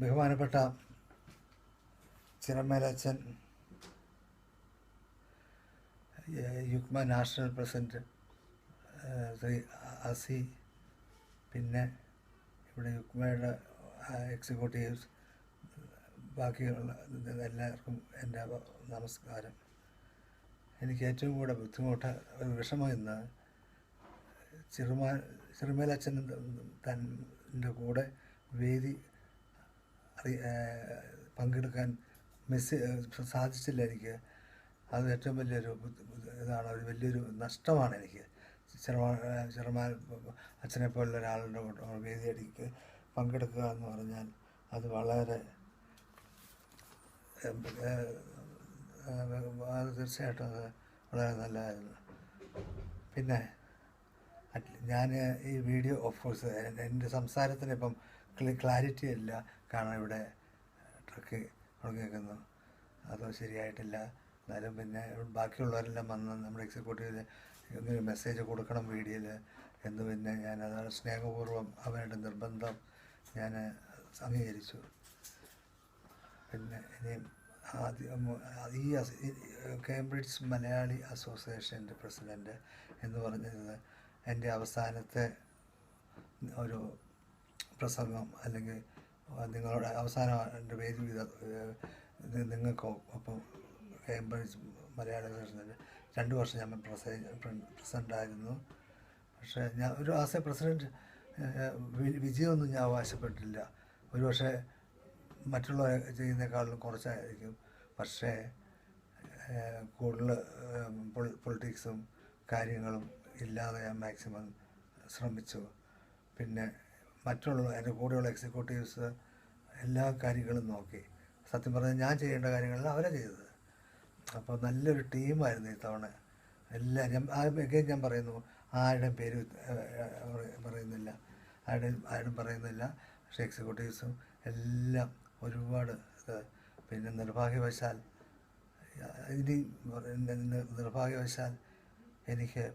ബഹുമാനപ്പെട്ട ചിറമേലച്ചൻ, യുക്മ national president Shri അസി, പിന്നെ ഇവിടെ യുക്മയുടെ എക്സിക്യൂട്ടീവ്സ്, ബാക്കിയുള്ള എല്ലാവർക്കും എൻ്റെ നമസ്കാരം. എനിക്ക് ഏറ്റവും കൂടെ വിഷമം ഇന്ന് ചിറമേലച്ചൻ തൻ്റെ കൂടെ വേദി പങ്കെടുക്കാൻ സാധിച്ചില്ല. എനിക്ക് അത് ഏറ്റവും വലിയൊരു ഇതാണ്, ഒരു വലിയൊരു നഷ്ടമാണ് എനിക്ക്. ചെറുമാൻ അച്ഛനെ പോലുള്ള ഒരാളുടെ വേദിയടിക്ക് പങ്കെടുക്കുക എന്ന് പറഞ്ഞാൽ അത് വളരെ തീർച്ചയായിട്ടും അത് വളരെ നല്ലതായിരുന്നു. പിന്നെ ഞാൻ ഈ വീഡിയോ ഓഫ് കോഴ്സ് എൻ്റെ സംസാരത്തിന് ഇപ്പം ക്ലാരിറ്റി ഇല്ല, കാരണം ഇവിടെ ട്രക്ക് കേൾക്കുന്നു, അത് ശരിയായിട്ടില്ല. എന്നാലും പിന്നെ ബാക്കിയുള്ളവരെല്ലാം വന്ന് നമ്മുടെ എക്സിക്യൂട്ടീവിൽ ഇങ്ങനെ മെസ്സേജ് കൊടുക്കണം വീഡിയോയിൽ എന്ന് പിന്നെ ഞാൻ അത് സ്നേഹപൂർവ്വം അവരുടെ നിർബന്ധം ഞാൻ അംഗീകരിച്ചു. പിന്നെ ഇനി ഈ കേംബ്രിഡ്ജ് മലയാളി അസോസിയേഷൻ്റെ പ്രസിഡൻറ്റ് എന്ന് പറഞ്ഞത് എൻ്റെ അവസാനത്തെ ഒരു പ്രസംഗം, അല്ലെങ്കിൽ നിങ്ങളുടെ അവസാനം എൻ്റെ വേദി നിങ്ങൾക്കോ ഒപ്പം കേംബ്രിഡ്ജ് മലയാളി അസോസിയേഷൻ്റെ 2 വർഷം ഞാൻ പ്രസിഡൻ്റായിരുന്നു. പക്ഷേ ഞാൻ ഒരു ആസ് എ പ്രസിഡൻറ്റ് വിജയമൊന്നും ഞാൻ അവകാശപ്പെട്ടില്ല. ഒരു പക്ഷേ മറ്റുള്ളവർ ചെയ്യുന്നതിനേക്കാളും കുറച്ചായിരിക്കും, പക്ഷേ കൂടുതൽ പൊളിറ്റിക്സും കാര്യങ്ങളും ഇല്ലാതെ ഞാൻ മാക്സിമം ശ്രമിച്ചു. പിന്നെ മറ്റുള്ള എൻ്റെ കൂടെയുള്ള എക്സിക്യൂട്ടീവ്സ് എല്ലാ കാര്യങ്ങളും നോക്കി. സത്യം പറഞ്ഞാൽ ഞാൻ ചെയ്യേണ്ട കാര്യങ്ങളെല്ലാം അവരെ ചെയ്തത്. അപ്പോൾ നല്ലൊരു ടീമായിരുന്നു ഇത്തവണ. ഞാൻ പറയുന്നു, ആരുടെയും പേര് പറയുന്നില്ല, പക്ഷേ എക്സിക്യൂട്ടീവ്സും എല്ലാം ഒരുപാട് പിന്നെ നിർഭാഗ്യവശാൽ എനിക്ക്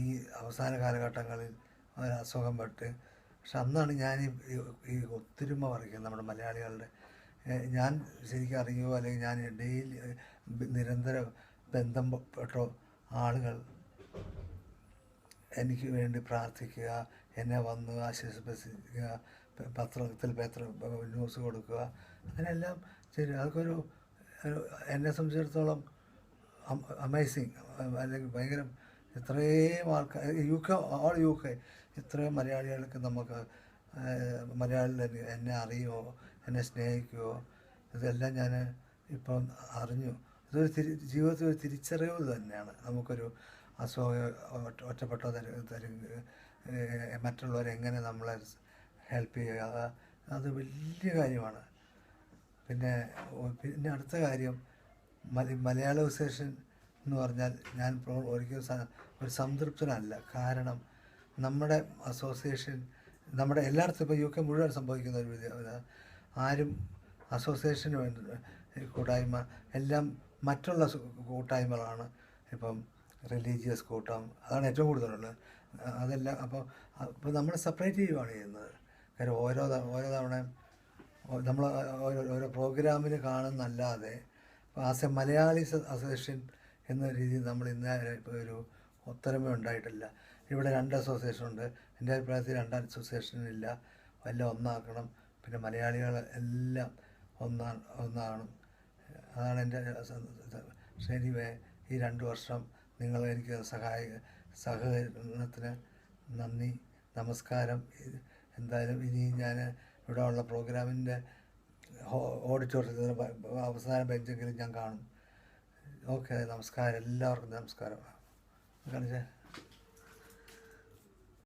ഈ അവസാന കാലഘട്ടങ്ങളിൽ അസുഖം പെട്ട്, പക്ഷെ അന്നാണ് ഞാൻ ഈ ഒത്തൊരുമ പറയുന്നത് നമ്മുടെ മലയാളികളുടെ. ഞാൻ ശരിക്കും അറിയുമോ, അല്ലെങ്കിൽ ഞാൻ ഡെയിലി നിരന്തര ബന്ധപ്പെട്ടോ ആളുകൾ എനിക്ക് വേണ്ടി പ്രാർത്ഥിക്കുക, എന്നെ വന്ന് ആശ്വസിപ്പിക്കുക, പത്രത്തിൽ ന്യൂസ് കൊടുക്കുക, അങ്ങനെയെല്ലാം ശരി. അതൊക്കെ ഒരു എന്നെ സംബന്ധിച്ചിടത്തോളം അമേസിങ്, അല്ലെങ്കിൽ ഭയങ്കര. ഇത്രയും ആൾക്കാർ യു കെ ഇത്രയും മലയാളികൾക്ക് നമുക്ക് മലയാളികൾ എന്നെ അറിയുമോ, എന്നെ സ്നേഹിക്കുമോ, ഇതെല്ലാം ഞാൻ ഇപ്പം അറിഞ്ഞു. ഇതൊരു ജീവിതത്തിൽ ഒരു തിരിച്ചറിവ് തന്നെയാണ്. നമുക്കൊരു അസുഖം ഒറ്റപ്പെട്ട മറ്റുള്ളവരെങ്ങനെ നമ്മളെ ഹെൽപ്പ് ചെയ്യുക, അത് വലിയ കാര്യമാണ്. പിന്നെ അടുത്ത കാര്യം, മലയാള അസോസിയേഷൻ എന്ന് പറഞ്ഞാൽ ഞാൻ ഒരിക്കലും ഒരു സംതൃപ്തനല്ല. കാരണം നമ്മുടെ അസോസിയേഷൻ നമ്മുടെ എല്ലായിടത്തും ഇപ്പോൾ UK മുഴുവൻ സംഭവിക്കുന്ന ഒരു ആരും അസോസിയേഷന് വേണ്ടി കൂട്ടായ്മ എല്ലാം മറ്റുള്ള കൂട്ടായ്മകളാണ്. ഇപ്പം റിലീജിയസ് കൂട്ടം, അതാണ് ഏറ്റവും കൂടുതലുള്ളത്. അതെല്ലാം അപ്പോൾ നമ്മൾ സെപ്പറേറ്റ് ചെയ്യുകയാണ് ചെയ്യുന്നത്. കാര്യം ഓരോ തവണയും നമ്മൾ ഓരോ പ്രോഗ്രാമിന് കാണുന്നല്ലാതെ ആസ് എ മലയാളി അസോസിയേഷൻ എന്ന രീതിയിൽ നമ്മൾ ഇന്നേ ഒരു ഒത്തൊരുമ ഉണ്ടായിട്ടില്ല. ഇവിടെ 2 അസോസിയേഷൻ ഉണ്ട്. എൻ്റെ അഭിപ്രായത്തിൽ 2 അസോസിയേഷനില്ല, എല്ലാം ഒന്നാക്കണം. പിന്നെ മലയാളികൾ എല്ലാം ഒന്നാണ്. അതാണ് എൻ്റെ ശരിവേ. ഈ 2 വർഷം നിങ്ങൾ എനിക്ക് സഹകരണത്തിന് നന്ദി, നമസ്കാരം. എന്തായാലും ഇനി ഞാൻ ഇവിടെ ഉള്ള പ്രോഗ്രാമിൻ്റെ ഓഡിറ്റോറിയത്തിൽ അവസാന ബെഞ്ചെങ്കിലും ഞാൻ കാണും. ഓക്കെ, നമസ്കാരം, എല്ലാവർക്കും നമസ്കാരം. കാണിച്ചേ.